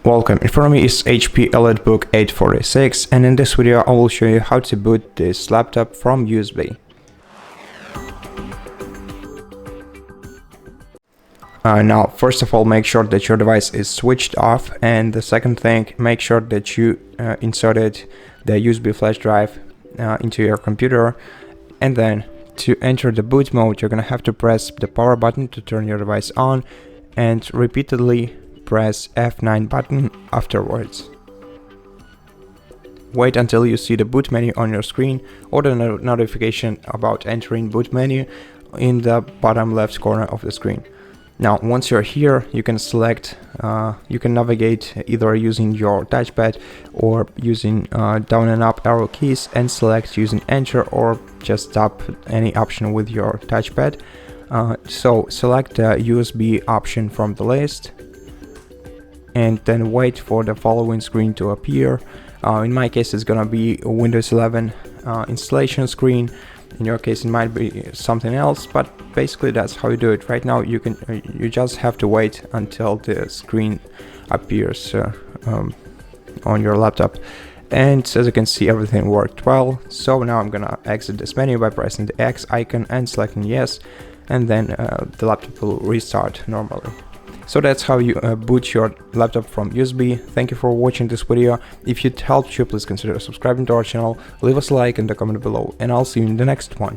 Welcome, in front of me is HP ELITEBOOK 846, and in this video I will show you how to boot this laptop from USB. Now, first of all, make sure that your device is switched off, and the second thing, make sure that you inserted the USB flash drive into your computer. And then to enter the boot mode, you're gonna have to press the power button to turn your device on and repeatedly press F9 button afterwards. Wait until you see the boot menu on your screen or the notification about entering boot menu in the bottom left corner of the screen. Now, once you're here, you can select, you can navigate either using your touchpad or using down and up arrow keys and select using enter or just tap any option with your touchpad. So select the USB option from the list and then wait for the following screen to appear. In my case, it's gonna be a Windows 11 installation screen. In your case, it might be something else, but basically that's how you do it. Right now, you just have to wait until the screen appears on your laptop. And as you can see, everything worked well. So now I'm gonna exit this menu by pressing the X icon and selecting yes, and then the laptop will restart normally. So that's how you boot your laptop from USB. Thank you for watching this video. If it helped you, please consider subscribing to our channel, leave us a like and a comment below, and I'll see you in the next one.